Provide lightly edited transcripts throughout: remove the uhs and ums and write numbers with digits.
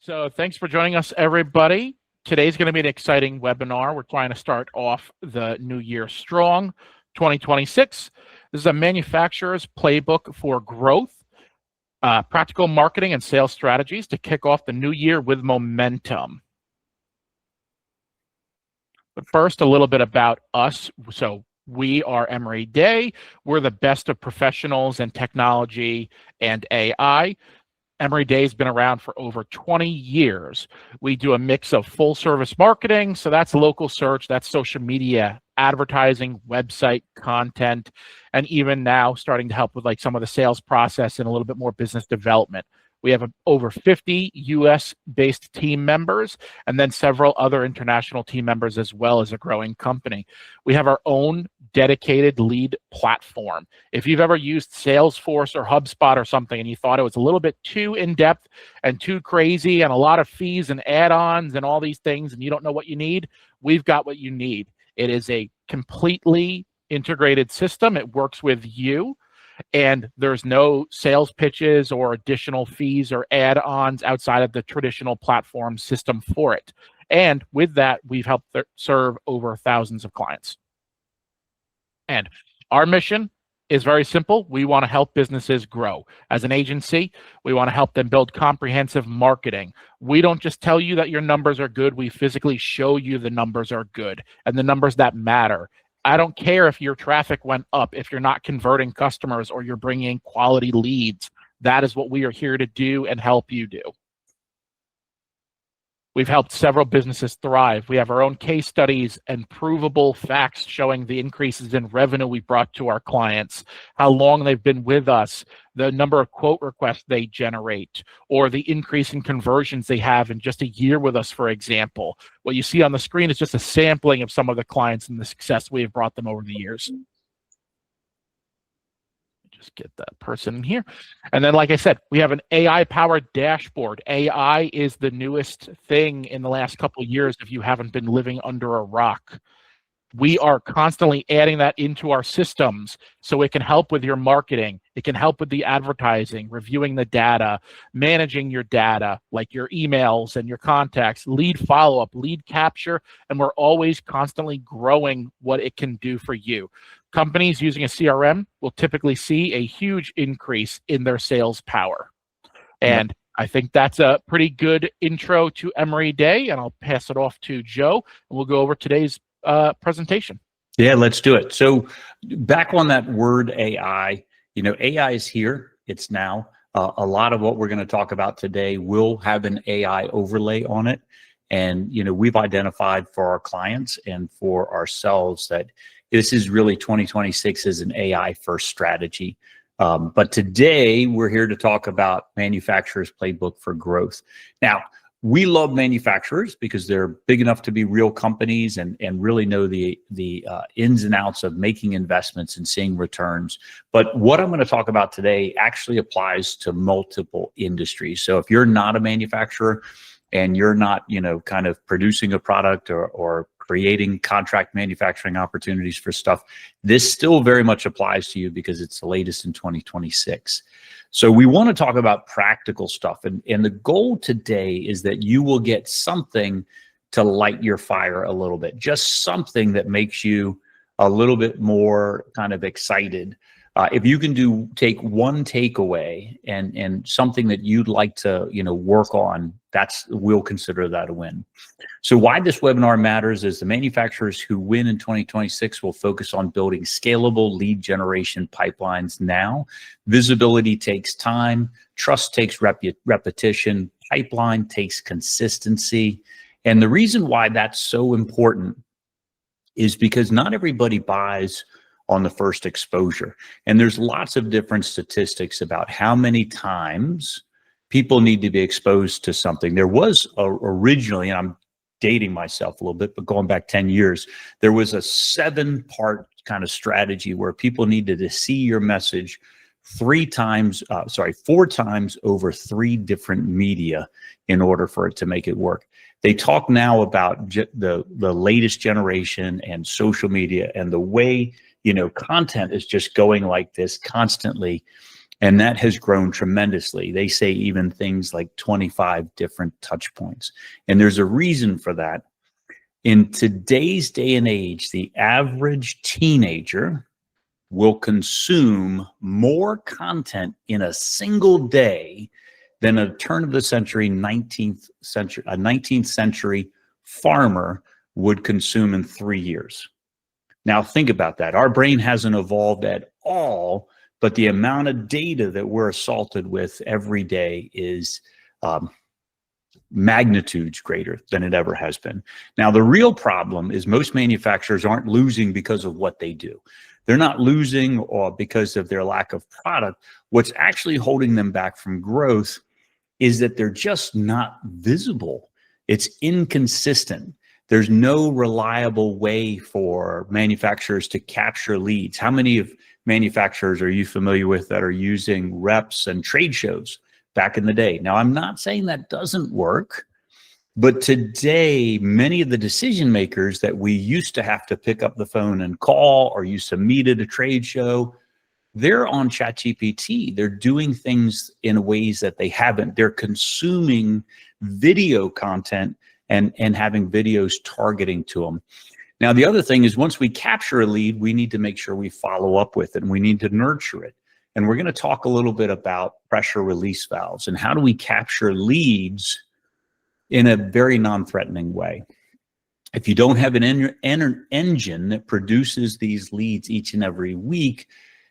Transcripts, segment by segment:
So thanks for joining us, everybody. Today's going to be an exciting webinar. We're trying to start off the new year strong, 2026. This is a manufacturer's playbook for growth, practical marketing and sales strategies to kick off the new year with momentum. But first, a little bit about us. So we are Emery Day. We're the best of professionals in technology and AI. Emery Day has been around for over 20 years. We do a mix of full service marketing. So that's local search, that's social media, advertising, website content, and even now starting to help with like some of the sales process and a little bit more business development. We have over 50 US based team members and then several other international team members as well as a growing company. We have our own dedicated lead platform. If you've ever used Salesforce or HubSpot or something and you thought it was a little bit too in-depth and too crazy and a lot of fees and add-ons and all these things and you don't know what you need, we've got what you need. It is a completely integrated system. It works with you. And there's no sales pitches or additional fees or add-ons outside of the traditional platform system for it. And with that, we've helped serve over thousands of clients. And our mission is very simple. We want to help businesses grow. As an agency, we want to help them build comprehensive marketing. We don't just tell you that your numbers are good. We physically show you the numbers are good and the numbers that matter. I don't care if your traffic went up, if you're not converting customers or you're bringing quality leads. That is what we are here to do and help you do. We've helped several businesses thrive. We have our own case studies and provable facts showing the increases in revenue we brought to our clients, how long they've been with us, the number of quote requests they generate, or the increase in conversions they have in just a year with us, for example. What you see on the screen is just a sampling of some of the clients and the success we have brought them over the years. Just get that person in here. And then, like I said, we have an AI-powered dashboard. AI is the newest thing in the last couple of years if you haven't been living under a rock. We are constantly adding that into our systems so it can help with your marketing. It can help with the advertising, reviewing the data, managing your data, like your emails and your contacts, lead follow-up, lead capture, and we're always constantly growing what it can do for you. Companies using a CRM will typically see a huge increase in their sales power. And I think that's a pretty good intro to Emery Day, and I'll pass it off to Joe, and we'll go over today's presentation. Yeah, let's do it. So back on that word AI, AI is here. It's now. A lot of what we're going to talk about today will have an AI overlay on it. And, we've identified for our clients and for ourselves that this is really 2026 as an AI first strategy. But today we're here to talk about manufacturers' playbook for growth. Now, we love manufacturers because they're big enough to be real companies and really know the ins and outs of making investments and seeing returns. But what I'm going to talk about today actually applies to multiple industries. So if you're not a manufacturer and you're not, kind of producing a product or creating contract manufacturing opportunities for stuff, this still very much applies to you because it's the latest in 2026. So we want to talk about practical stuff. And the goal today is that you will get something to light your fire a little bit, just something that makes you a little bit more kind of excited. If you can take one takeaway and something that you'd like to, work on, we'll consider that a win. So why this webinar matters is the manufacturers who win in 2026 will focus on building scalable lead generation pipelines now. Visibility takes time, trust takes repetition, pipeline takes consistency. And the reason why that's so important is because not everybody buys on the first exposure. And there's lots of different statistics about how many times people need to be exposed to something. There was originally, and I'm dating myself a little bit, but going back 10 years, there was a 7-part kind of strategy where people needed to see your message 4 times over 3 different media in order for it to make it work. They talk now about the latest generation and social media and the way content is just going like this constantly. And that has grown tremendously. They say even things like 25 different touch points. And there's a reason for that. In today's day and age, the average teenager will consume more content in a single day than a turn of the century, 19th century farmer would consume in 3 years. Now think about that. Our brain hasn't evolved at all, but the amount of data that we're assaulted with every day is magnitudes greater than it ever has been. Now, the real problem is most manufacturers aren't losing because of what they do. They're not losing or because of their lack of product. What's actually holding them back from growth is that they're just not visible. It's inconsistent. There's no reliable way for manufacturers to capture leads. How many of manufacturers are you familiar with that are using reps and trade shows back in the day? Now, I'm not saying that doesn't work, but today, many of the decision makers that we used to have to pick up the phone and call or used to meet at a trade show, they're on ChatGPT. They're doing things in ways that they haven't. They're consuming video content and having videos targeting to them. Now, the other thing is once we capture a lead, we need to make sure we follow up with it and we need to nurture it. And we're going to talk a little bit about pressure release valves and how do we capture leads in a very non-threatening way. If you don't have an engine that produces these leads each and every week,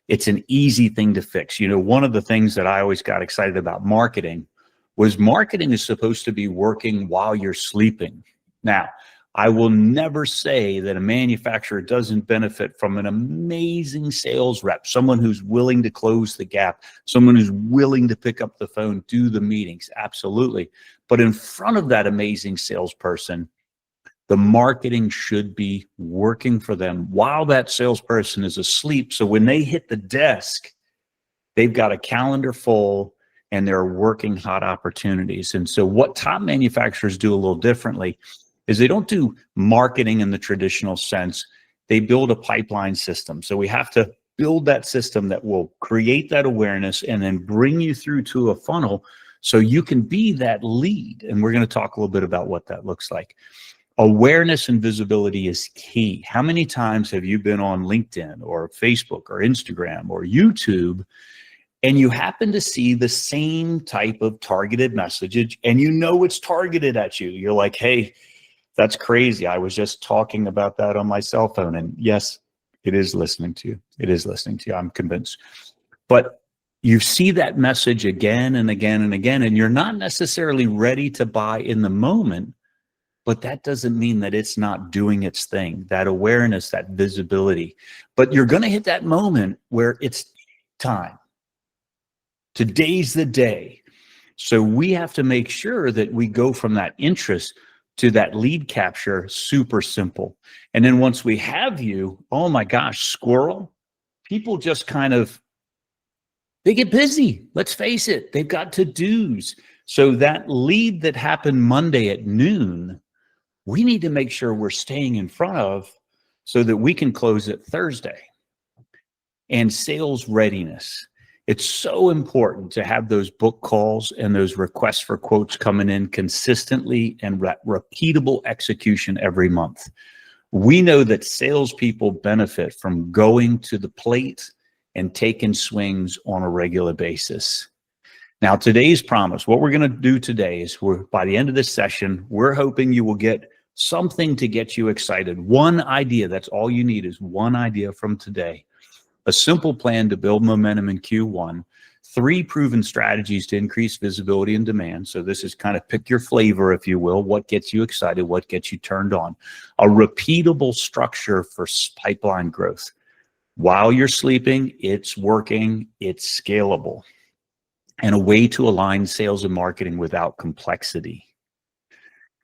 it's an easy thing to fix. You know, one of the things that I always got excited about marketing was marketing is supposed to be working while you're sleeping. Now, I will never say that a manufacturer doesn't benefit from an amazing sales rep, someone who's willing to close the gap, someone who's willing to pick up the phone, do the meetings, absolutely. But in front of that amazing salesperson, the marketing should be working for them while that salesperson is asleep. So when they hit the desk, they've got a calendar full and they're working hot opportunities. And so what top manufacturers do a little differently is they don't do marketing in the traditional sense. They build a pipeline system. So we have to build that system that will create that awareness and then bring you through to a funnel so you can be that lead. And we're going to talk a little bit about what that looks like. Awareness and visibility is key. How many times have you been on LinkedIn or Facebook or Instagram or YouTube and you happen to see the same type of targeted message and you know it's targeted at you? You're like, hey, that's crazy. I was just talking about that on my cell phone. And yes, it is listening to you. It is listening to you. I'm convinced. But you see that message again and again and again, and you're not necessarily ready to buy in the moment, but that doesn't mean that it's not doing its thing, that awareness, that visibility. But you're going to hit that moment where it's time. Today's the day. So we have to make sure that we go from that interest to that lead capture super simple. And then once we have you, oh my gosh, squirrel, people just kind of, they get busy. Let's face it. They've got to-dos. So that lead that happened Monday at noon, we need to make sure we're staying in front of so that we can close it Thursday. And sales readiness. It's so important to have those book calls and those requests for quotes coming in consistently and repeatable execution every month. We know that salespeople benefit from going to the plate and taking swings on a regular basis. Now, today's promise, what we're going to do today is by the end of this session, we're hoping you will get something to get you excited. One idea, that's all you need is one idea from today. A simple plan to build momentum in Q1, 3 proven strategies to increase visibility and demand. So this is kind of pick your flavor, if you will, what gets you excited, what gets you turned on. A repeatable structure for pipeline growth. While you're sleeping, it's working, it's scalable. And a way to align sales and marketing without complexity.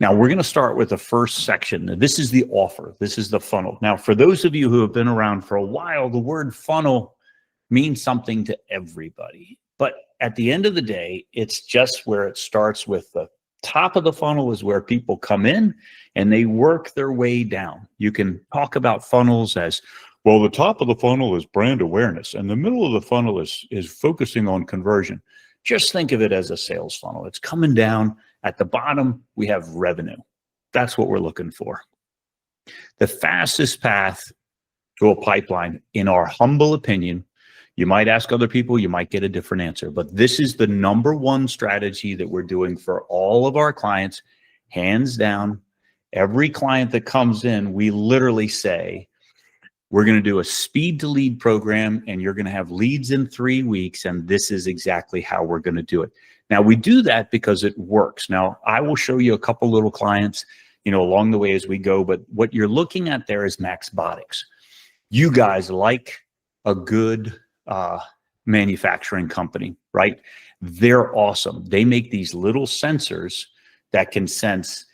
Now, we're going to start with the first section. Now, this is the offer. This is the funnel. Now, for those of you who have been around for a while, the word funnel means something to everybody. But at the end of the day, it's just where it starts with the top of the funnel is where people come in and they work their way down. You can talk about funnels as Well, the top of the funnel is brand awareness, and the middle of the funnel is focusing on conversion. Just think of it as a sales funnel. It's coming down. At the bottom, we have revenue. That's what we're looking for. The fastest path to a pipeline, in our humble opinion, you might ask other people, you might get a different answer, but this is the number one strategy that we're doing for all of our clients, hands down. Every client that comes in, we literally say, we're going to do a speed to lead program, and you're going to have leads in 3 weeks, and this is exactly how we're going to do it. Now, we do that because it works. Now, I will show you a couple little clients, along the way as we go, but what you're looking at there is Maxbotics. You guys like a good manufacturing company, right? They're awesome. They make these little sensors that can sense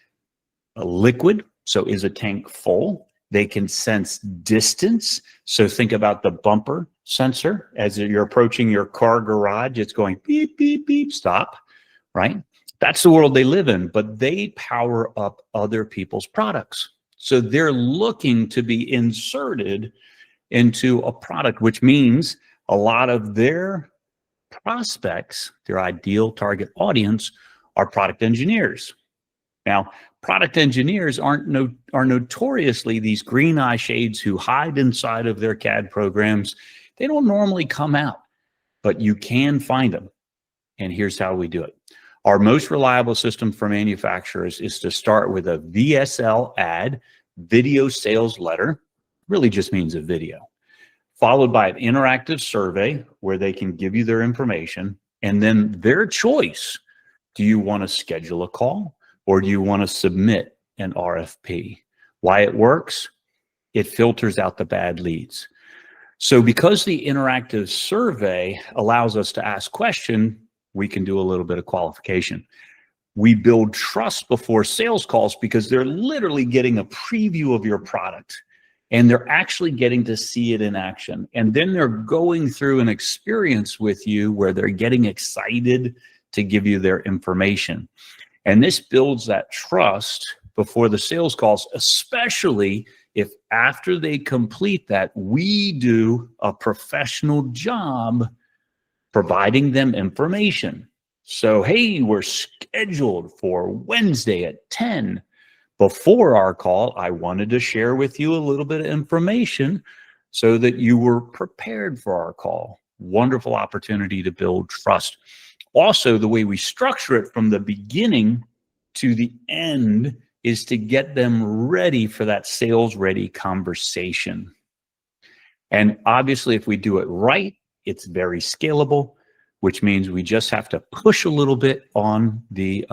a liquid. So is a tank full? They can sense distance. So think about the bumper sensor. As you're approaching your car garage, it's going beep, beep, beep, stop, right? That's the world they live in, but they power up other people's products. So they're looking to be inserted into a product, which means a lot of their prospects, their ideal target audience, are product engineers. Now, product engineers are notoriously these green eye shades who hide inside of their CAD programs. They don't normally come out, but you can find them. And here's how we do it. Our most reliable system for manufacturers is to start with a VSL ad, video sales letter, really just means a video, followed by an interactive survey where they can give you their information, and then their choice. Do you want to schedule a call, or do you want to submit an RFP? Why it works? It filters out the bad leads. So because the interactive survey allows us to ask questions, we can do a little bit of qualification. We build trust before sales calls because they're literally getting a preview of your product, and they're actually getting to see it in action. And then they're going through an experience with you where they're getting excited to give you their information. And this builds that trust before the sales calls, especially if after they complete that, we do a professional job providing them information. So, hey, we're scheduled for Wednesday at 10. Before our call, I wanted to share with you a little bit of information so that you were prepared for our call. Wonderful opportunity to build trust. Also, the way we structure it from the beginning to the end is to get them ready for that sales-ready conversation. And obviously, if we do it right, it's very scalable, which means we just have to push a little bit on the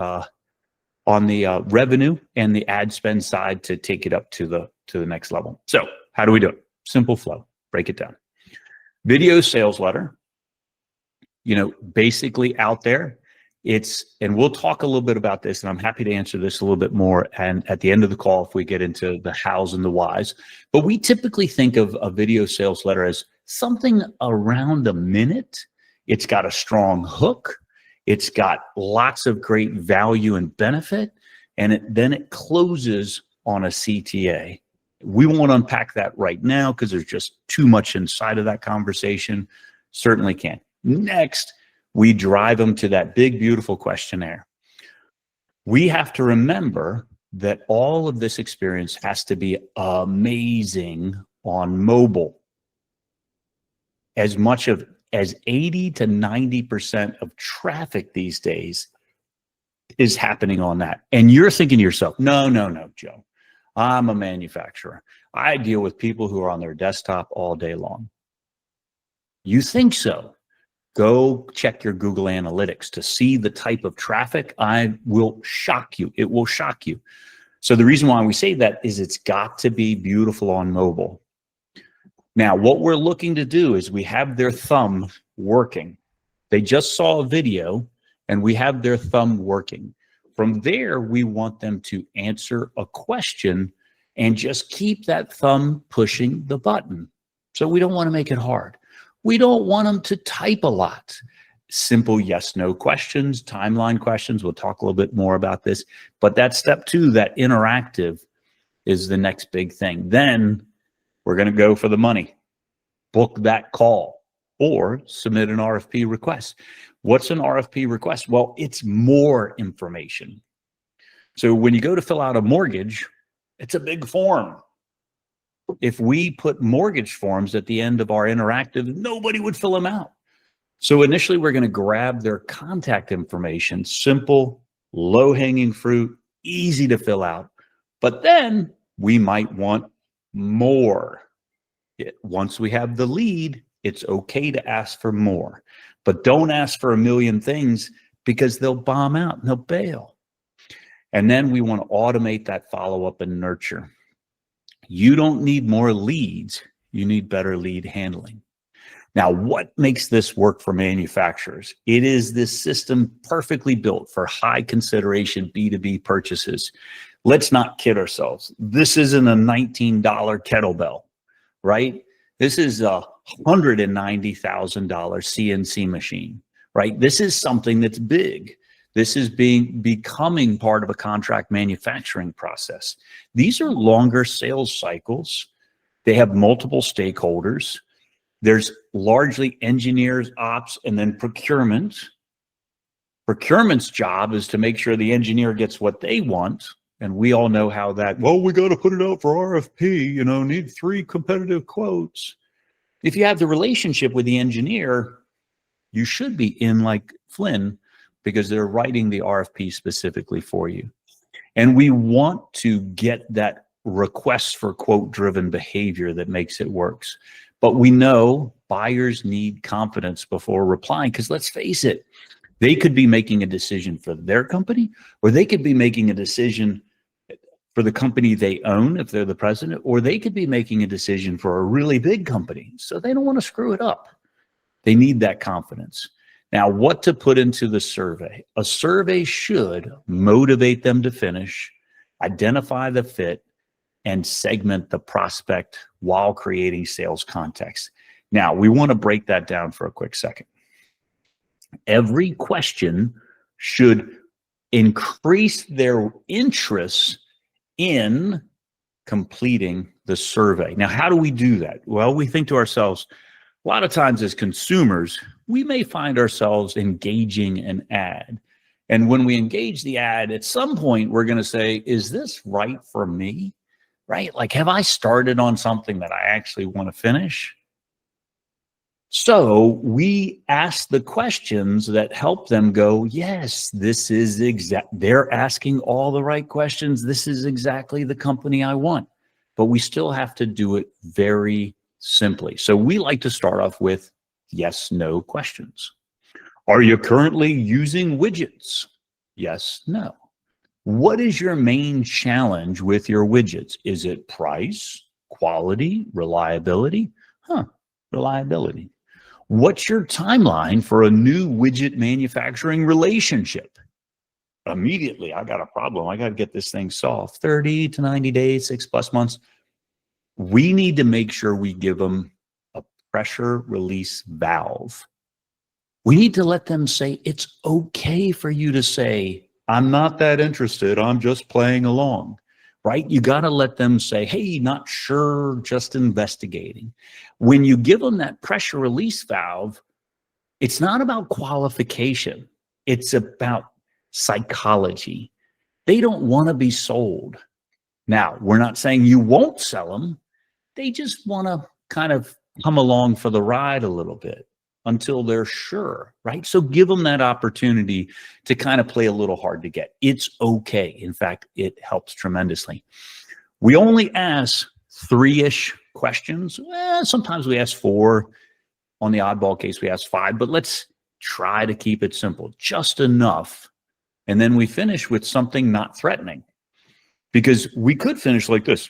revenue and the ad spend side to take it up to the next level. So how do we do it? Simple flow. Break it down. Video sales letter. Basically out there, and we'll talk a little bit about this, and I'm happy to answer this a little bit more and at the end of the call if we get into the hows and the whys. But we typically think of a video sales letter as something around a minute. It's got a strong hook. It's got lots of great value and benefit, and then it closes on a CTA. We won't unpack that right now because there's just too much inside of that conversation. Certainly can. Next, we drive them to that big, beautiful questionnaire. We have to remember that all of this experience has to be amazing on mobile. As much as 80 to 90% of traffic these days is happening on that. And you're thinking to yourself, no, Joe, I'm a manufacturer. I deal with people who are on their desktop all day long. You think so? Go check your Google Analytics to see the type of traffic. I will shock you. It will shock you. So the reason why we say that is it's got to be beautiful on mobile. Now, what we're looking to do is we have their thumb working. They just saw a video and we have their thumb working. From there, we want them to answer a question and just keep that thumb pushing the button. So we don't want to make it hard. We don't want them to type a lot. Simple yes, no questions, timeline questions. We'll talk a little bit more about this. But that step two, that interactive, is the next big thing. Then We're going to go for the money. Book that call or submit an RFP request. What's an RFP request? Well, it's more information. So when you go to fill out a mortgage, it's a big form. If we put mortgage forms at the end of our interactive, nobody would fill them out. So initially, we're going to grab their contact information, simple, low-hanging fruit, easy to fill out. But then we might want more. Once we have the lead, it's okay to ask for more. But don't ask for a million things because they'll bomb out and they'll bail. And then we want to automate that follow-up and nurture. You don't need more leads. You need better lead handling. Now, what makes this work for manufacturers? It is this system perfectly built for high consideration B2B purchases. Let's not kid ourselves. This isn't a $19 kettlebell, right? This is a $190,000 CNC machine, right? This is something that's big. This is becoming part of a contract manufacturing process. These are longer sales cycles. They have multiple stakeholders. There's largely engineers, ops, and then procurement. Procurement's job is to make sure the engineer gets what they want. And we all know how that, well, we got to put it out for RFP, need 3 competitive quotes. If you have the relationship with the engineer, you should be in like Flynn because they're writing the RFP specifically for you. And we want to get that request for quote driven behavior that makes it works. But we know buyers need confidence before replying because let's face it, they could be making a decision for their company, or they could be making a decision for the company they own if they're the president, or they could be making a decision for a really big company. So they don't want to screw it up. They need that confidence. Now, what to put into the survey? A survey should motivate them to finish, identify the fit, and segment the prospect while creating sales context. Now, we want to break that down for a quick second. Every question should increase their interest in completing the survey. Now, how do we do that? Well, we think to ourselves, a lot of times as consumers, we may find ourselves engaging an ad. And when we engage the ad, at some point, we're going to say, is this right for me? Right? Like, have I started on something that I actually want to finish? So we ask the questions that help them go, yes, this is they're asking all the right questions. This is exactly the company I want. But we still have to do it very simply. So we like to start off with yes, no questions. Are you currently using widgets? Yes, no. What is your main challenge with your widgets? Is it price, quality, reliability? Reliability. What's your timeline for a new widget manufacturing relationship? Immediately, I got a problem. I got to get this thing solved. 30 to 90 days, 6+ months. We need to make sure we give them a pressure release valve. We need to let them say, it's okay for you to say, I'm not that interested. I'm just playing along, right? You got to let them say, hey, not sure, just investigating. When you give them that pressure release valve, it's not about qualification. It's about psychology. They don't want to be sold. Now, we're not saying you won't sell them. They just want to kind of come along for the ride a little bit until they're sure, right? So give them that opportunity to kind of play a little hard to get. It's okay. In fact, it helps tremendously. We only ask 3-ish questions. Sometimes we ask 4. On the oddball case, we ask 5, but let's try to keep it simple, just enough. And then we finish with something not threatening, because we could finish like this.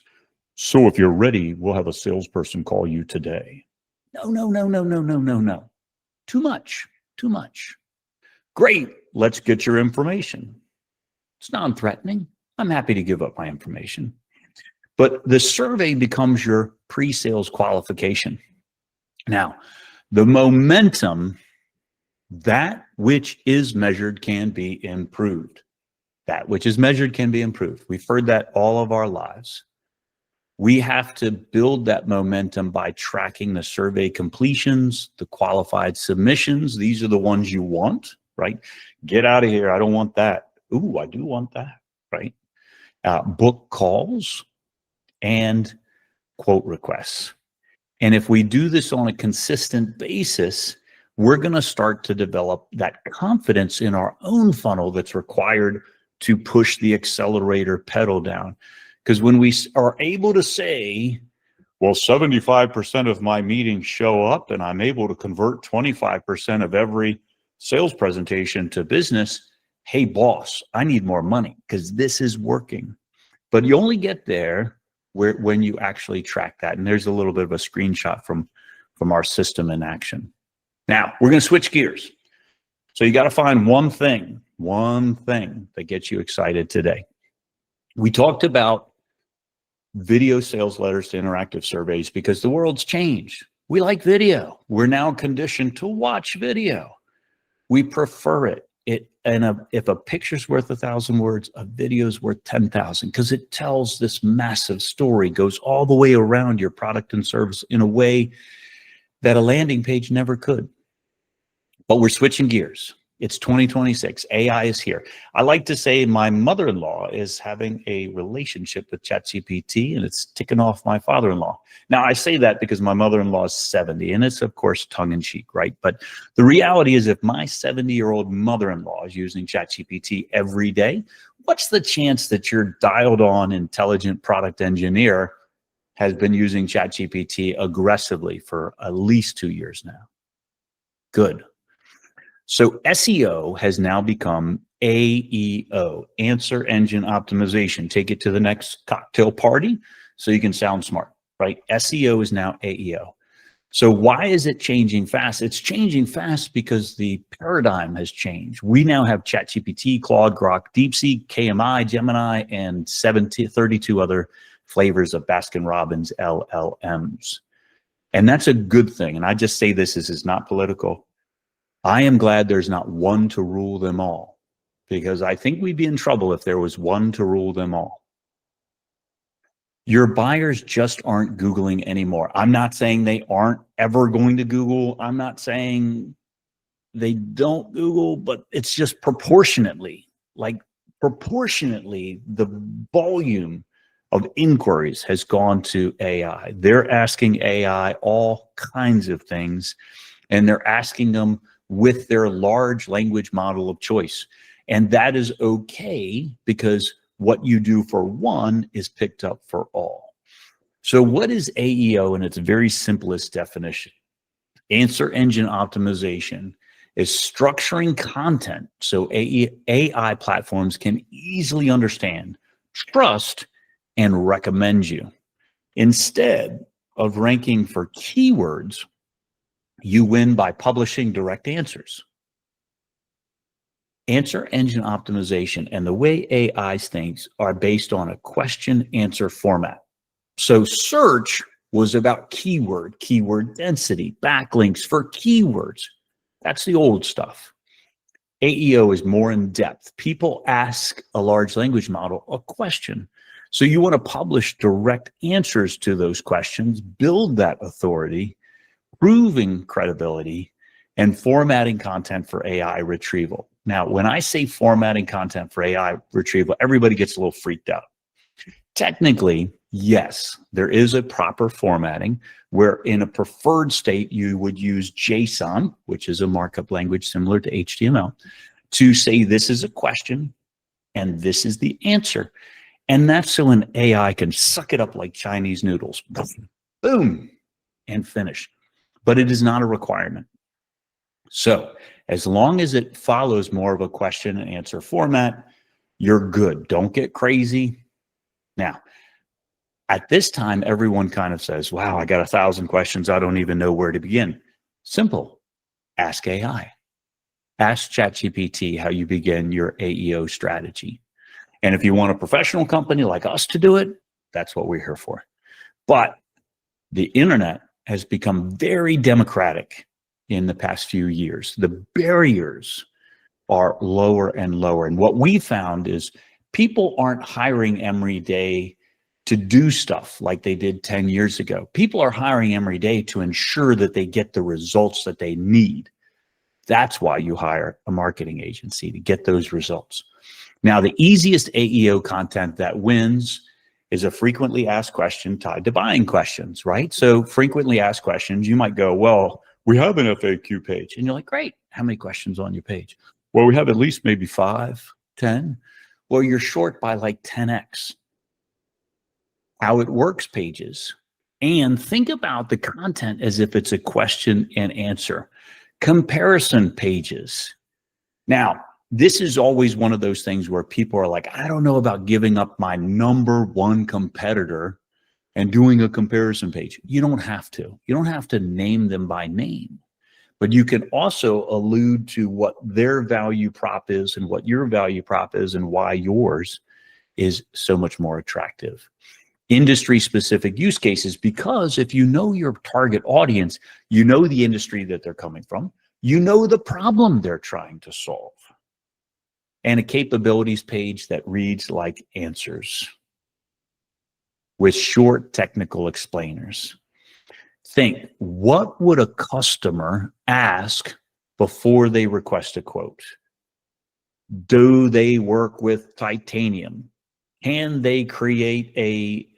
So if you're ready, we'll have a salesperson call you today. No. Too much. Great. Let's get your information. It's non-threatening. I'm happy to give up my information. But the survey becomes your pre-sales qualification. Now, the momentum, that which is measured can be improved. That which is measured can be improved. We've heard that all of our lives. We have to build that momentum by tracking the survey completions, the qualified submissions. These are the ones you want, right? Get out of here. I don't want that. Ooh, I do want that, right? Book calls and quote requests. And if we do this on a consistent basis, we're going to start to develop that confidence in our own funnel that's required to push the accelerator pedal down. Because when we are able to say, well, 75% of my meetings show up and I'm able to convert 25% of every sales presentation to business, hey, boss, I need more money because this is working. But you only get there when you actually track that. And there's a little bit of a screenshot from our system in action. Now, we're going to switch gears. So you got to find one thing that gets you excited today. We talked about video sales letters to interactive surveys because the world's changed. We like video. We're now conditioned to watch video. We prefer it. If a picture's worth 1,000 words, a video's worth 10,000 because it tells this massive story, goes all the way around your product and service in a way that a landing page never could. But we're switching gears. It's 2026. AI is here. I like to say my mother-in-law is having a relationship with ChatGPT, and it's ticking off my father-in-law. Now, I say that because my mother-in-law is 70, and it's, of course, tongue-in-cheek, right? But the reality is if my 70-year-old mother-in-law is using ChatGPT every day, what's the chance that your dialed-on intelligent product engineer has been using ChatGPT aggressively for at least 2 years now? Good. So SEO has now become AEO, answer engine optimization. Take it to the next cocktail party so you can sound smart, right? SEO is now AEO. So why is it changing fast? It's changing fast because the paradigm has changed. We now have ChatGPT, Claude, Grok, DeepSeek, KMI, Gemini, and 32 other flavors of Baskin-Robbins LLMs. And that's a good thing. And I just say this is not political. I am glad there's not one to rule them all, because I think we'd be in trouble if there was one to rule them all. Your buyers just aren't Googling anymore. I'm not saying they aren't ever going to Google. I'm not saying they don't Google, but it's just proportionately, the volume of inquiries has gone to AI. They're asking AI all kinds of things, and they're asking them with their large language model of choice. And that is okay because what you do for one is picked up for all. So what is AEO in its very simplest definition? Answer engine optimization is structuring content so AI platforms can easily understand, trust, and recommend you. Instead of ranking for keywords, you win by publishing direct answers. Answer engine optimization and the way AI thinks are based on a question answer format. So search was about keyword density, backlinks for keywords. That's the old stuff. AEO is more in depth. People ask a large language model a question. So you want to publish direct answers to those questions, build that authority, proving credibility, and formatting content for AI retrieval. Now, when I say formatting content for AI retrieval, everybody gets a little freaked out. Technically, yes, there is a proper formatting where in a preferred state, you would use JSON, which is a markup language similar to HTML, to say this is a question and this is the answer. And that's so an AI can suck it up like Chinese noodles. Boom, and finish. But it is not a requirement. So as long as it follows more of a question and answer format, you're good. Don't get crazy. Now, at this time, everyone kind of says, wow, I got 1,000 questions. I don't even know where to begin. Simple. Ask AI. Ask ChatGPT how you begin your AEO strategy. And if you want a professional company like us to do it, that's what we're here for. But the internet has become very democratic in the past few years. The barriers are lower and lower. And what we found is people aren't hiring Emory Day to do stuff like they did 10 years ago. People are hiring Emory Day to ensure that they get the results that they need. That's why you hire a marketing agency, to get those results. Now, the easiest AEO content that wins is a frequently asked question tied to buying questions, right? So frequently asked questions, you might go, well, we have an FAQ page. And you're like, great. How many questions on your page? Well, we have at least maybe 5, 10. Well, you're short by like 10x. How it works pages. And think about the content as if it's a question and answer. Comparison pages. Now, this is always one of those things where people are like, I don't know about giving up my #1 competitor and doing a comparison page. You don't have to. You don't have to name them by name. But you can also allude to what their value prop is and what your value prop is and why yours is so much more attractive. Industry-specific use cases, because if you know your target audience, you know the industry that they're coming from, you know the problem they're trying to solve. And a capabilities page that reads like answers with short technical explainers. Think, what would a customer ask before they request a quote? Do they work with titanium? Can they create a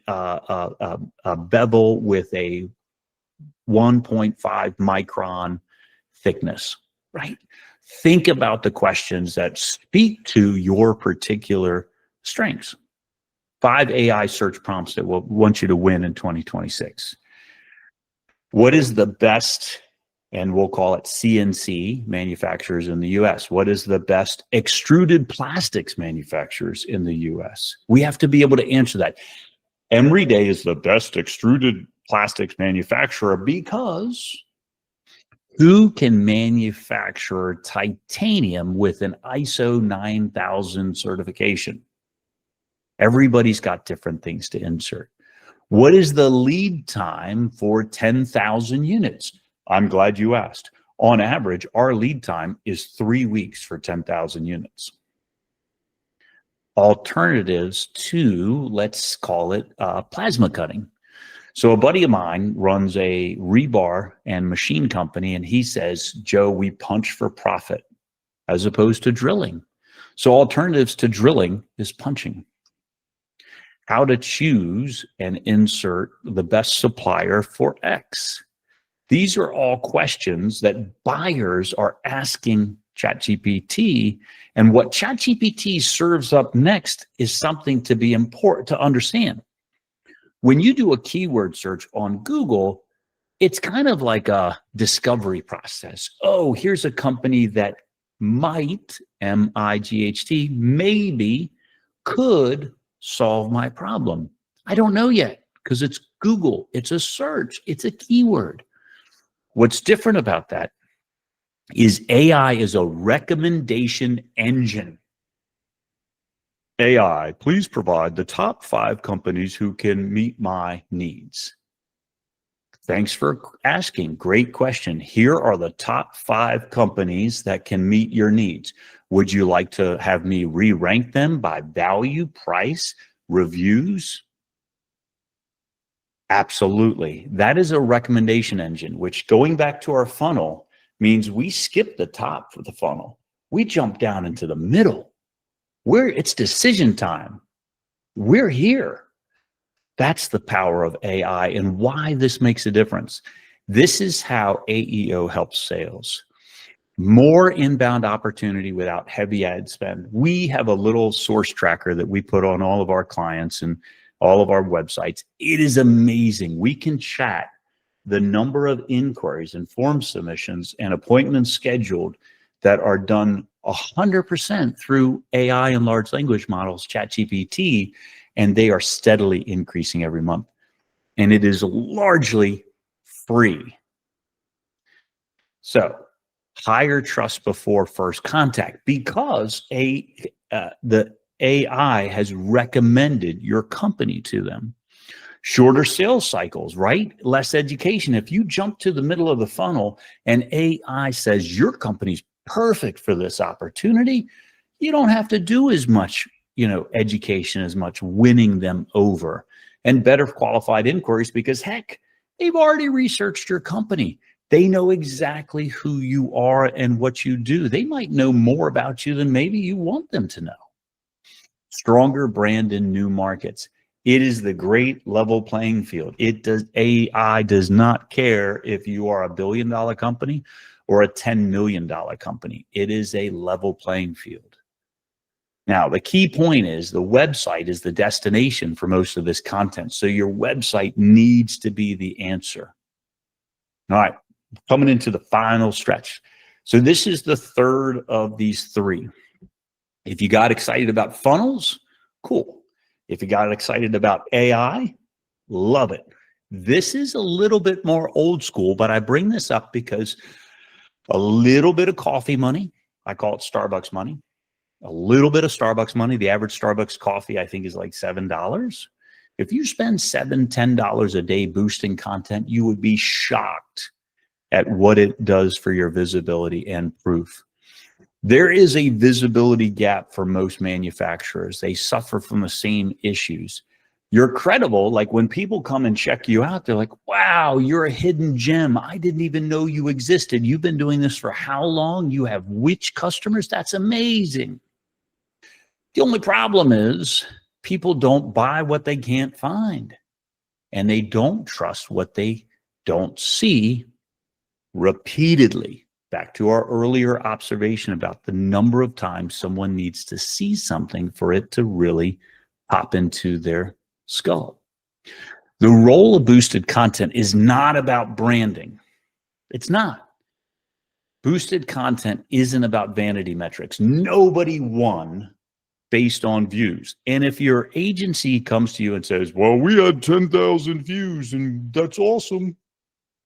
bevel with a 1.5 micron thickness, right? Think about the questions that speak to your particular strengths. 5 AI search prompts that will want you to win in 2026. What is the best, and we'll call it CNC manufacturers in the US? What is the best extruded plastics manufacturers in the US? We have to be able to answer that. Emory Day is the best extruded plastics manufacturer because who can manufacture titanium with an ISO 9000 certification? Everybody's got different things to insert. What is the lead time for 10,000 units? I'm glad you asked. On average, our lead time is 3 weeks for 10,000 units. Alternatives to, let's call it plasma cutting. So a buddy of mine runs a rebar and machine company, and he says, Joe, we punch for profit as opposed to drilling. So alternatives to drilling is punching. How to choose and insert the best supplier for X. These are all questions that buyers are asking ChatGPT, and what ChatGPT serves up next is something to be important to understand. When you do a keyword search on Google, it's kind of like a discovery process. Oh, here's a company that might, M-I-G-H-T, maybe could solve my problem. I don't know yet because it's Google. It's a search. It's a keyword. What's different about that is AI is a recommendation engine. AI, please provide the top 5 companies who can meet my needs. Thanks for asking. Great question. Here are the top 5 companies that can meet your needs. Would you like to have me re-rank them by value, price, reviews? Absolutely. That is a recommendation engine, which, going back to our funnel, means we skip the top of the funnel. We jump down into the middle. It's decision time. We're here. That's the power of AI and why this makes a difference. This is how AEO helps sales. More inbound opportunity without heavy ad spend. We have a little source tracker that we put on all of our clients and all of our websites. It is amazing. We can chat the number of inquiries and form submissions and appointments scheduled that are done 100% through AI and large language models, ChatGPT, and they are steadily increasing every month. And it is largely free. So higher trust before first contact, because the AI has recommended your company to them. Shorter sales cycles, right? Less education. If you jump to the middle of the funnel and AI says your company's perfect for this opportunity, you don't have to do as much, education, as much winning them over. and better qualified inquiries because, heck, they've already researched your company. They know exactly who you are and what you do. They might know more about you than maybe you want them to know. Stronger brand in new markets. It is the great level playing field. AI does not care if you are a $1 billion company or a $10 million company. It is a level playing field. Now, the key point is the website is the destination for most of this content. So your website needs to be the answer. All right, coming into the final stretch. So this is the third of these three. If you got excited about funnels, cool. If you got excited about AI, love it. This is a little bit more old school, but I bring this up because a little bit of coffee money, I call it Starbucks money, a little bit of Starbucks money. The average Starbucks coffee, I think, is like $7. If you spend $7, $10 a day boosting content, you would be shocked at what it does for your visibility and proof. There is a visibility gap for most manufacturers. They suffer from the same issues. You're credible. Like when people come and check you out, they're like, wow, you're a hidden gem. I didn't even know you existed. You've been doing this for how long? You have which customers? That's amazing. The only problem is people don't buy what they can't find, and they don't trust what they don't see repeatedly. Back to our earlier observation about the number of times someone needs to see something for it to really pop into their skull. The role of boosted content is not about branding. It's not. Boosted content isn't about vanity metrics. Nobody won based on views. And if your agency comes to you and says, well, we had 10,000 views and that's awesome.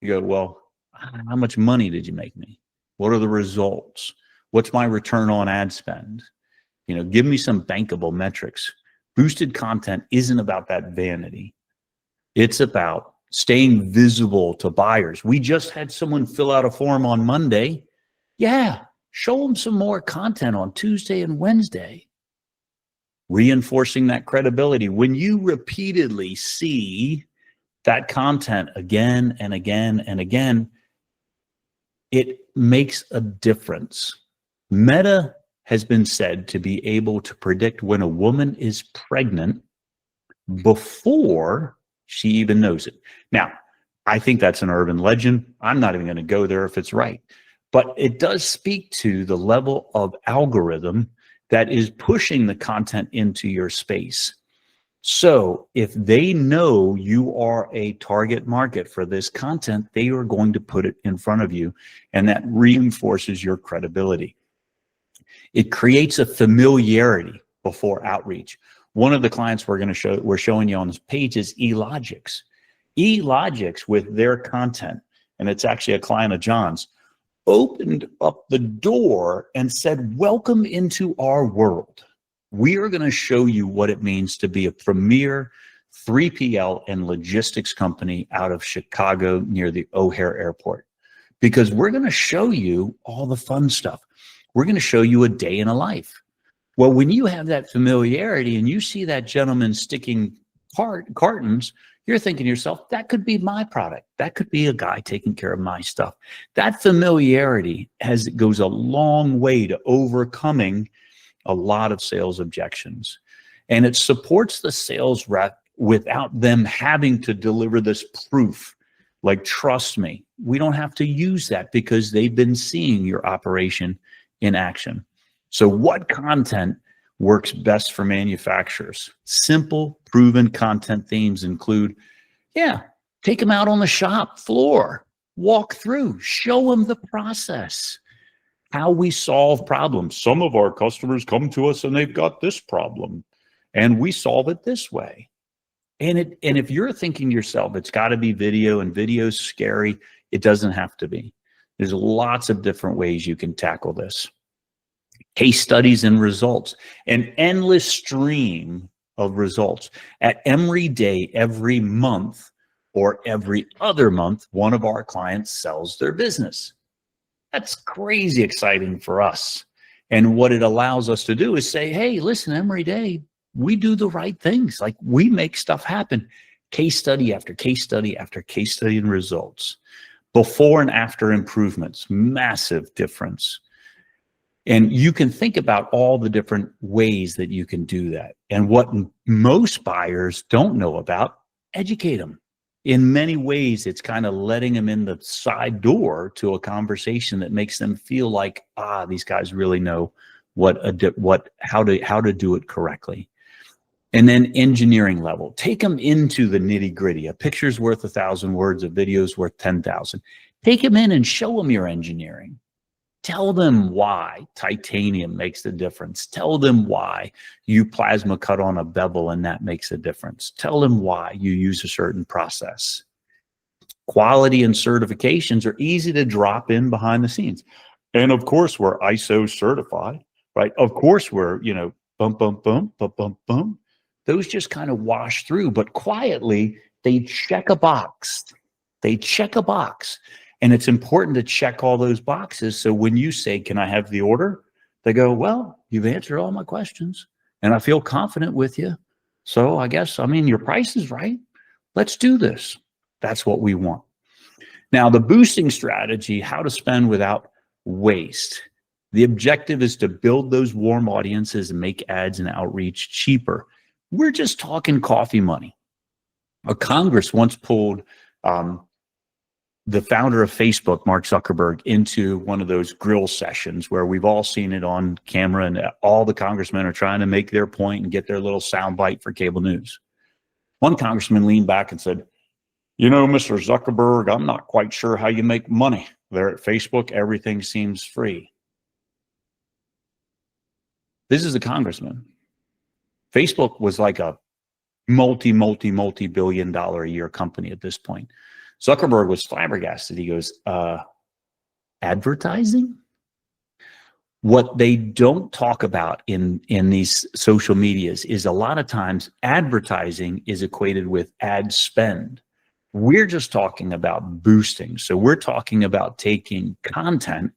You go, well, how much money did you make me? What are the results? What's my return on ad spend? You know, give me some bankable metrics. Boosted content isn't about that vanity. It's about staying visible to buyers. We just had someone fill out a form on Monday. Yeah, show them some more content on Tuesday and Wednesday. Reinforcing that credibility. When you repeatedly see that content again and again and again, it makes a difference. Meta has been said to be able to predict when a woman is pregnant before she even knows it. Now, I think that's an urban legend. I'm not even going to go there if it's right. But it does speak to the level of algorithm that is pushing the content into your space. So if they know you are a target market for this content, they are going to put it in front of you, and that reinforces your credibility. It creates a familiarity before outreach. One of the clients we're showing you on this page is eLogix. eLogix, with their content, and it's actually a client of John's, opened up the door and said, welcome into our world. We are going to show you what it means to be a premier 3PL and logistics company out of Chicago near the O'Hare Airport, because we're going to show you all the fun stuff. We're going to show you a day in a life. Well, when you have that familiarity and you see that gentleman sticking cartons, you're thinking to yourself, that could be my product. That could be a guy taking care of my stuff. That familiarity goes a long way to overcoming a lot of sales objections. And it supports the sales rep without them having to deliver this proof. Like, trust me, we don't have to use that because they've been seeing your operation in action. So what content works best for manufacturers? Simple, proven content themes include, take them out on the shop floor, walk through, show them the process, how we solve problems. Some of our customers come to us and they've got this problem and we solve it this way. And if you're thinking to yourself, it's got to be video and video's scary, it doesn't have to be. There's lots of different ways you can tackle this. Case studies and results, an endless stream of results. At Emory Day every month or every other month, one of our clients sells their business. That's crazy exciting for us. And what it allows us to do is say, hey, listen, Emory Day, we do the right things. Like, we make stuff happen. Case study after case study after case study and results. Before and after improvements, massive difference. And you can think about all the different ways that you can do that. And what most buyers don't know about, educate them. In many ways, it's kind of letting them in the side door to a conversation that makes them feel like, these guys really know how to do it correctly. And then engineering level, take them into the nitty gritty. A picture's worth 1,000 words, a video's worth 10,000. Take them in and show them your engineering. Tell them why titanium makes the difference. Tell them why you plasma cut on a bevel and that makes a difference. Tell them why you use a certain process. Quality and certifications are easy to drop in behind the scenes. And of course, we're ISO certified, right? Of course, we're, bum, bum, bum, bum, bum, bum. Those just kind of wash through, but quietly, they check a box. They check a box. And it's important to check all those boxes. So when you say, can I have the order? They go, well, you've answered all my questions and I feel confident with you. So I guess, your price is right. Let's do this. That's what we want. Now, the boosting strategy, how to spend without waste. The objective is to build those warm audiences and make ads and outreach cheaper. We're just talking coffee money. A Congress once pulled the founder of Facebook, Mark Zuckerberg, into one of those grill sessions where we've all seen it on camera and all the congressmen are trying to make their point and get their little soundbite for cable news. One congressman leaned back and said, Mr. Zuckerberg, I'm not quite sure how you make money. There at Facebook, everything seems free. This is a congressman. Facebook was like a multi-billion dollar a year company at this point. Zuckerberg was flabbergasted. He goes, advertising? What they don't talk about in these social medias is a lot of times advertising is equated with ad spend. We're just talking about boosting. So we're talking about taking content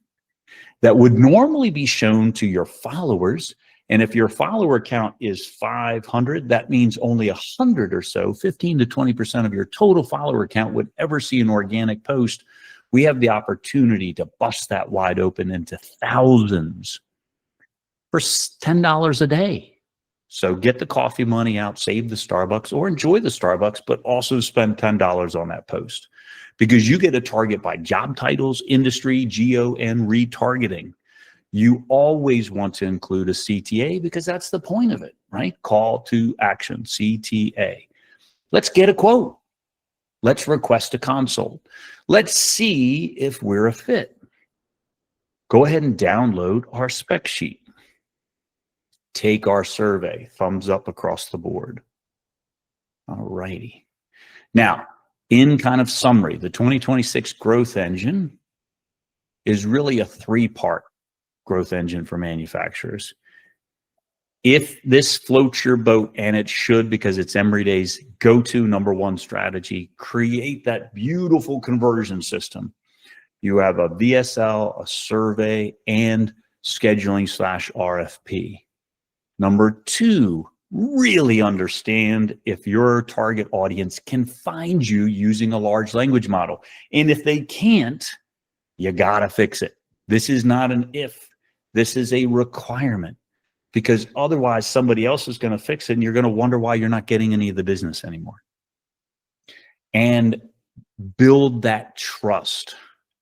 that would normally be shown to your followers. And if your follower count is 500, that means only 100 or so, 15 to 20% of your total follower count would ever see an organic post. We have the opportunity to bust that wide open into thousands for $10 a day. So get the coffee money out, save the Starbucks, or enjoy the Starbucks, but also spend $10 on that post because you get a target by job titles, industry, geo, and retargeting. You always want to include a CTA because that's the point of it, right? Call to action, CTA. Let's get a quote. Let's request a consult. Let's see if we're a fit. Go ahead and download our spec sheet. Take our survey, thumbs up across the board. All righty. Now, in kind of summary, the 2026 growth engine is really a three-part growth engine for manufacturers. If this floats your boat, and it should because it's Emory Day's go-to number one strategy, create that beautiful conversion system. You have a VSL, a survey, and scheduling/RFP. Number two, really understand if your target audience can find you using a large language model. And if they can't, you gotta fix it. This is not an if. This is a requirement because otherwise somebody else is going to fix it and you're going to wonder why you're not getting any of the business anymore. And build that trust.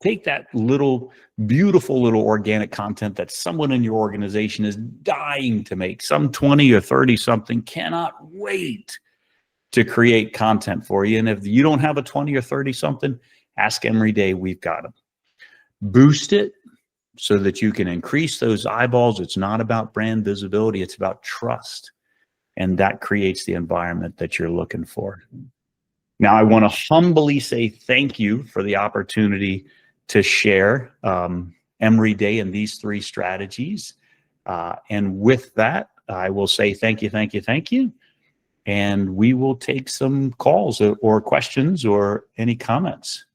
Take that little, beautiful little organic content that someone in your organization is dying to make. Some 20 or 30 something cannot wait to create content for you. And if you don't have a 20 or 30 something, ask Emory Day, we've got them. Boost it so that you can increase those eyeballs. It's not about brand visibility, it's about trust. And that creates the environment that you're looking for. Now, I want to humbly say thank you for the opportunity to share Emory Day and these three strategies. And with that, I will say thank you, thank you, thank you. And we will take some calls or questions or any comments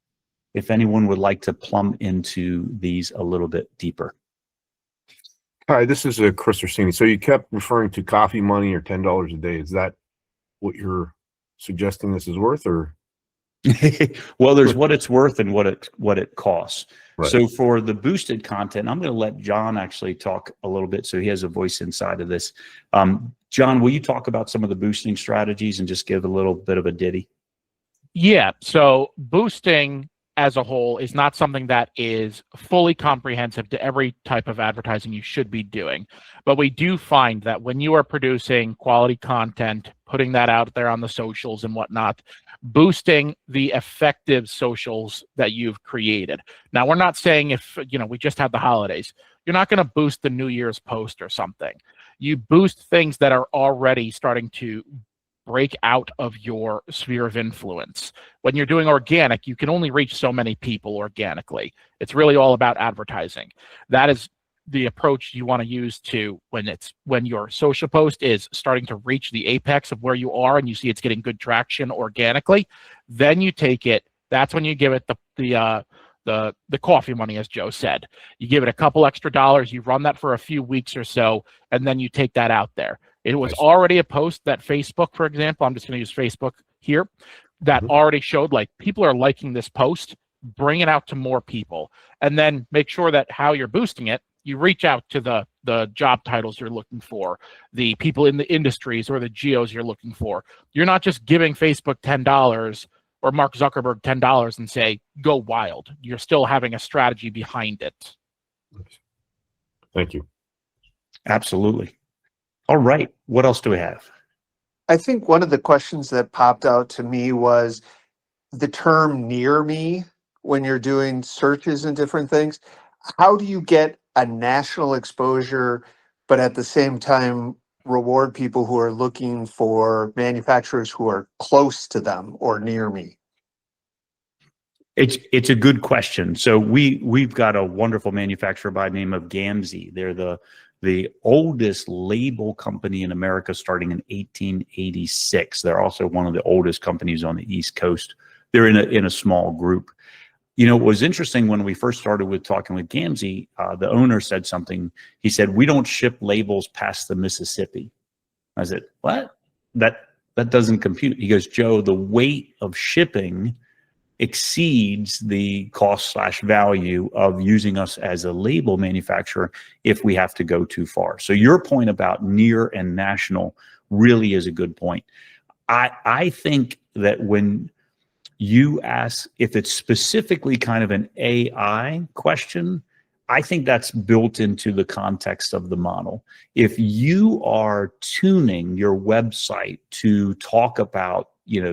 if anyone would like to plumb into these a little bit deeper. Hi, this is Chris Orsini. So you kept referring to coffee money or $10 a day. Is that what you're suggesting this is worth, or? Well, there's what it's worth and what it costs. Right. So for the boosted content, I'm going to let John actually talk a little bit, so he has a voice inside of this. John, will you talk about some of the boosting strategies and just give a little bit of a ditty? Yeah. So boosting as a whole is not something that is fully comprehensive to every type of advertising you should be doing. But we do find that when you are producing quality content, putting that out there on the socials and whatnot, boosting the effective socials that you've created. Now, we're not saying if, we just had the holidays, you're not going to boost the New Year's post or something. You boost things that are already starting to break out of your sphere of influence. When you're doing organic, you can only reach so many people organically. It's really all about advertising. That is the approach you want to use to when your social post is starting to reach the apex of where you are and you see it's getting good traction organically. Then you take it. That's when you give it the coffee money, as Joe said. You give it a couple extra dollars, you run that for a few weeks or so, and then you take that out there. It was already a post that Facebook, for example, I'm just going to use Facebook here, that already showed like people are liking this post. Bring it out to more people, and then make sure that how you're boosting it, you reach out to the job titles you're looking for, the people in the industries or the geos you're looking for. You're not just giving Facebook $10 or Mark Zuckerberg $10 and say, go wild. You're still having a strategy behind it. Thank you. Absolutely. All right. What else do we have? I think one of the questions that popped out to me was the term near me when you're doing searches and different things. How do you get a national exposure, but at the same time reward people who are looking for manufacturers who are close to them or near me? It's a good question. So we've got a wonderful manufacturer by the name of Gamsey. They're the oldest label company in America, starting in 1886. They're also one of the oldest companies on the East Coast. They're in a small group. It was interesting when we first started with talking with Gamsey, the owner said something. He said, "We don't ship labels past the Mississippi." I said, "What? That doesn't compute." He goes, "Joe, the weight of shipping exceeds the cost/value of using us as a label manufacturer if we have to go too far." So your point about near and national really is a good point. I think that when you ask if it's specifically kind of an AI question, I think that's built into the context of the model. If you are tuning your website to talk about,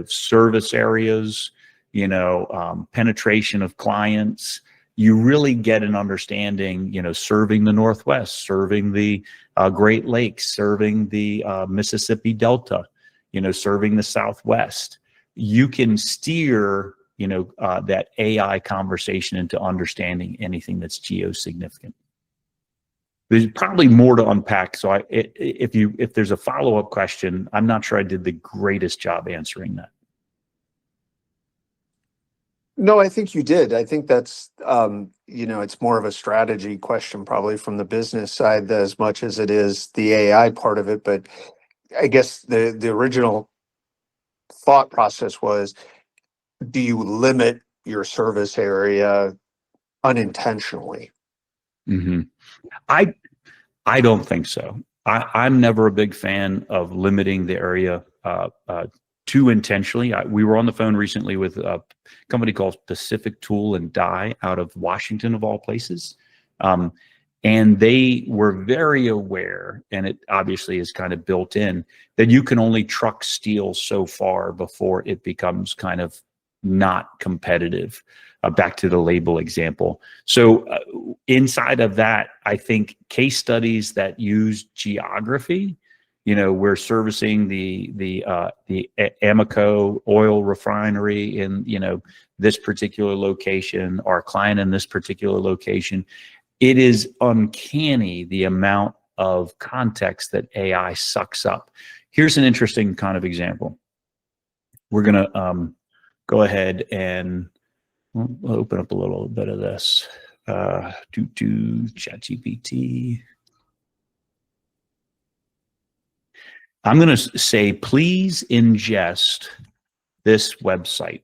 service areas, penetration of clients, you really get an understanding, serving the Northwest, serving the Great Lakes, serving the Mississippi Delta, serving the Southwest. You can steer, that AI conversation into understanding anything that's geo-significant. There's probably more to unpack. So if there's a follow-up question, I'm not sure I did the greatest job answering that. No, I think you did. I think that's, it's more of a strategy question probably from the business side as much as it is the AI part of it. But I guess the original thought process was, do you limit your service area unintentionally? Mm-hmm. I don't think so. I'm never a big fan of limiting the area too intentionally. We were on the phone recently with a company called Pacific Tool and Die out of Washington, of all places. And they were very aware, and it obviously is kind of built in, that you can only truck steel so far before it becomes kind of not competitive. Back to the label example. So inside of that, I think case studies that use geography, we're servicing the Amoco oil refinery in, this particular location, our client in this particular location. It is uncanny the amount of context that AI sucks up. Here's an interesting kind of example. We're going to go ahead and we'll open up a little bit of this. ChatGPT. I'm going to say, please ingest this website.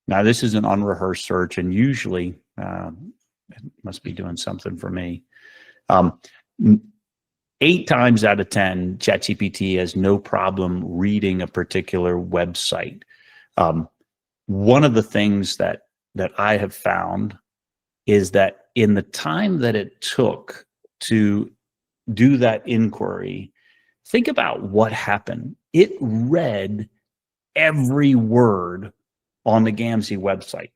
Now, this is an unrehearsed search, and usually it must be doing something for me. 8 times out of 10, ChatGPT has no problem reading a particular website. One of the things that I have found is that in the time that it took to do that inquiry, think about what happened. It read every word on the Gamzee website.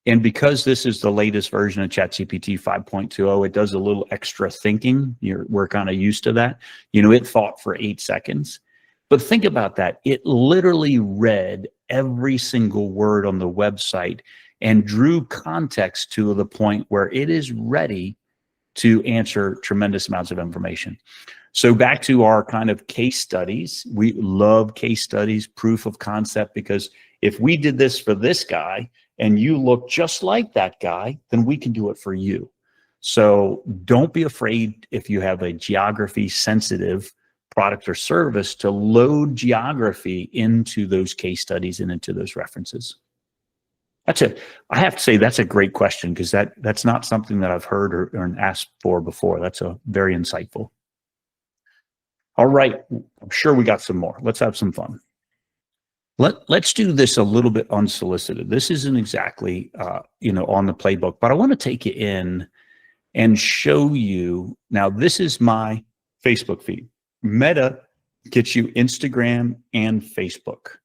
And because this is the latest version of ChatGPT 5.20, it does a little extra thinking. We're kind of used to that. It thought for 8 seconds. But think about that. It literally read every single word on the website and drew context to the point where it is ready to answer tremendous amounts of information. So back to our kind of case studies. We love case studies, proof of concept, because if we did this for this guy and you look just like that guy, then we can do it for you. So don't be afraid if you have a geography sensitive product or service to load geography into those case studies and into those references. I have to say that's a great question, because that's not something that I've heard or asked for before. That's a very insightful. All right, I'm sure we got some more. Let's have some fun. Let's do this a little bit unsolicited. This isn't exactly on the playbook, but I want to take you in and show you. Now, this is my Facebook feed. Meta gets you Instagram and Facebook.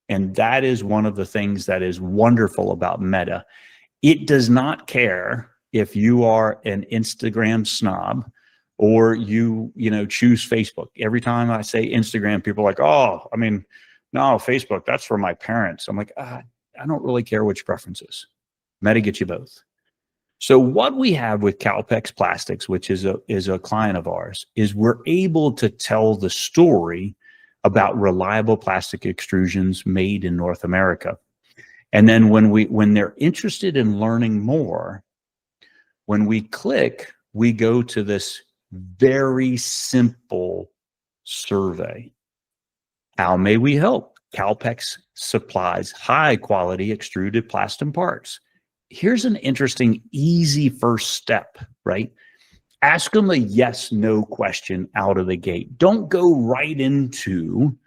And that is one of the things that is wonderful about Meta. It does not care if you are an Instagram snob or you choose Facebook. Every time I say Instagram, people are like, oh, no, Facebook, that's for my parents. I'm like, I don't really care which preferences. Meta gets you both. So what we have with Calpex Plastics, which is a client of ours, is we're able to tell the story about reliable plastic extrusions made in North America. And then when they're interested in learning more, when we click, we go to this very simple survey. How may we help? Calpex supplies high quality extruded plastic parts. Here's an interesting, easy first step, right? Ask them a yes/no question out of the gate. Don't go right into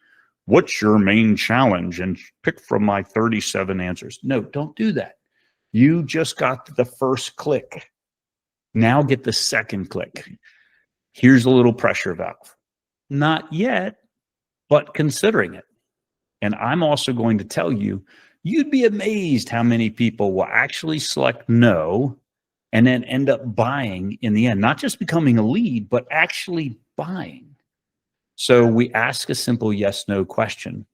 what's your main challenge and pick from my 37 answers. No, don't do that. You just got the first click. Now get the second click. Here's a little pressure valve. Not yet, but considering it. And I'm also going to tell you, you'd be amazed how many people will actually select no and then end up buying in the end, not just becoming a lead, but actually buying. So we ask a simple yes/no question.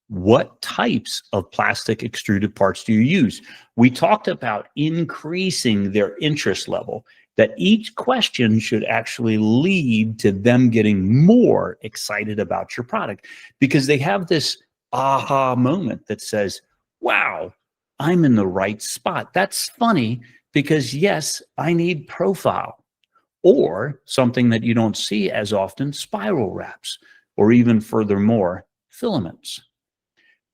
What types of plastic extruded parts do you use? We talked about increasing their interest level, that each question should actually lead to them getting more excited about your product, because they have this aha moment that says, wow, I'm in the right spot. That's funny, because yes, I need profile, or something that you don't see as often, spiral wraps, or even furthermore, filaments.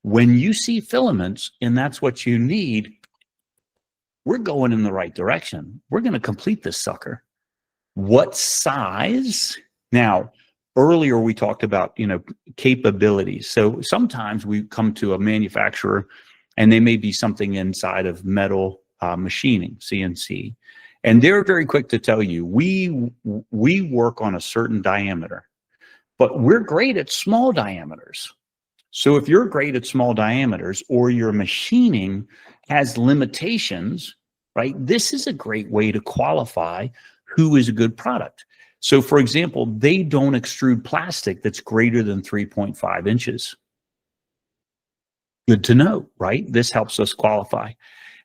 When you see filaments and that's what you need, we're going in the right direction. We're going to complete this sucker. What size? Now, earlier we talked about, capabilities. So sometimes we come to a manufacturer and they may be something inside of metal machining, CNC. And they're very quick to tell you, we work on a certain diameter, but we're great at small diameters. So if you're great at small diameters or your machining has limitations, right, this is a great way to qualify who is a good product. So for example, they don't extrude plastic that's greater than 3.5 inches. Good to know, right? This helps us qualify.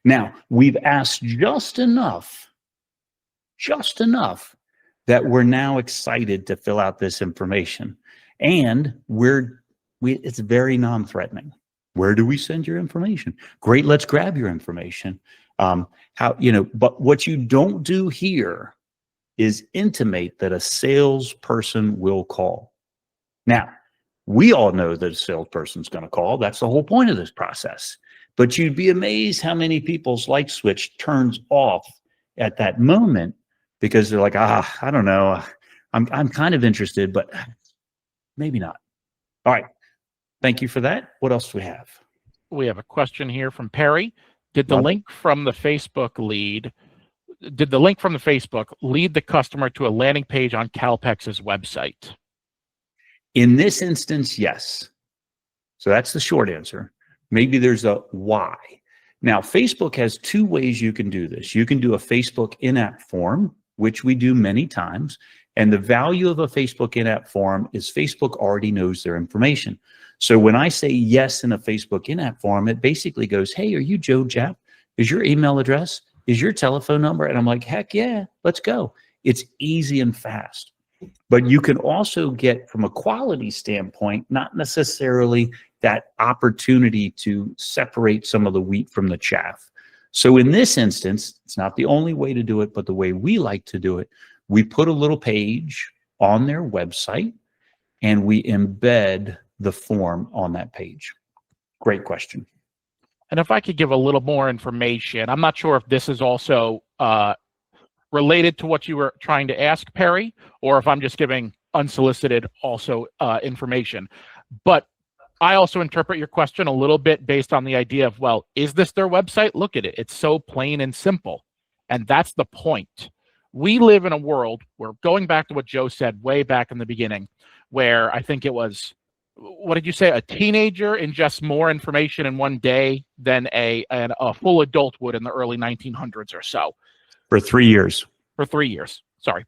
Now, we've asked just enough that we're now excited to fill out this information. And it's very non-threatening. Where do we send your information? Great, let's grab your information. But what you don't do here is intimate that a salesperson will call. Now, we all know that a salesperson's going to call. That's the whole point of this process. But you'd be amazed how many people's light switch turns off at that moment because they're like, I don't know. I'm kind of interested, but maybe not. All right. Thank you for that. What else do we have? We have a question here from Perry. Did the link from the Facebook lead the customer to a landing page on Calpex's website? In this instance, yes. So that's the short answer. Maybe there's a why. Now, Facebook has two ways you can do this. You can do a Facebook in-app form, which we do many times. And the value of a Facebook in-app form is Facebook already knows their information. So when I say yes in a Facebook in-app form, it basically goes, hey, are you Joe Japp? Is your email address? Is your telephone number? And I'm like, heck yeah, let's go. It's easy and fast. But you can also get, from a quality standpoint, not necessarily that opportunity to separate some of the wheat from the chaff. So in this instance, it's not the only way to do it, but the way we like to do it, we put a little page on their website and we embed the form on that page. Great question. And if I could give a little more information, I'm not sure if this is also related to what you were trying to ask, Perry, or if I'm just giving unsolicited also information. But I also interpret your question a little bit based on the idea of, well, is this their website? Look at it. It's so plain and simple. And that's the point. We live in a world where, going back to what Joe said way back in the beginning, where I think it was, what did you say? A teenager ingests more information in one day than a full adult would in the early 1900s or so. For 3 years. For 3 years. Sorry.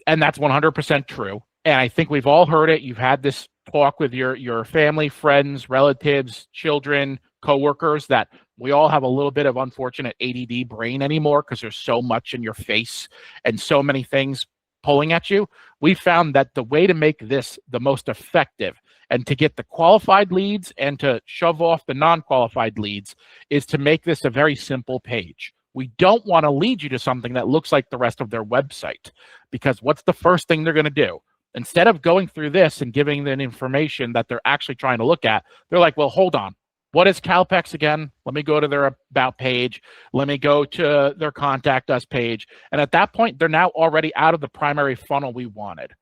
And that's 100% true. And I think we've all heard it. You've had this talk with your family, friends, relatives, children, coworkers, that we all have a little bit of unfortunate ADD brain anymore because there's so much in your face and so many things pulling at you. We found that the way to make this the most effective and to get the qualified leads and to shove off the non-qualified leads is to make this a very simple page. We don't want to lead you to something that looks like the rest of their website, because what's the first thing they're going to do? Instead of going through this and giving them information that they're actually trying to look at, they're like, well, hold on. What is Calpex again? Let me go to their about page. Let me go to their contact us page. And at that point, they're now already out of the primary funnel we wanted.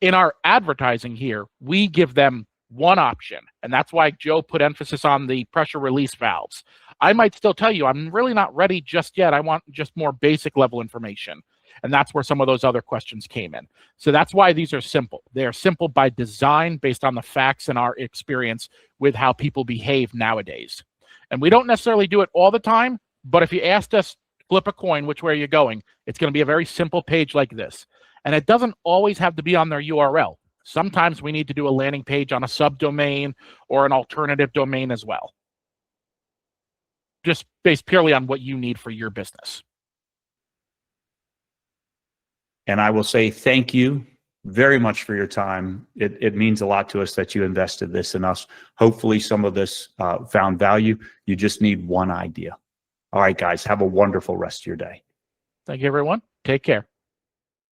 In our advertising here, we give them one option. And that's why Joe put emphasis on the pressure release valves. I might still tell you, I'm really not ready just yet. I want just more basic level information. And that's where some of those other questions came in. So that's why these are simple. They are simple by design, based on the facts and our experience with how people behave nowadays. And we don't necessarily do it all the time, but if you asked us, flip a coin, which way are you going? It's going to be a very simple page like this. And it doesn't always have to be on their URL. Sometimes we need to do a landing page on a subdomain or an alternative domain as well. Just based purely on what you need for your business. And I will say thank you very much for your time. It means a lot to us that you invested this in us. Hopefully some of this found value. You just need one idea. All right, guys, have a wonderful rest of your day. Thank you, everyone. Take care.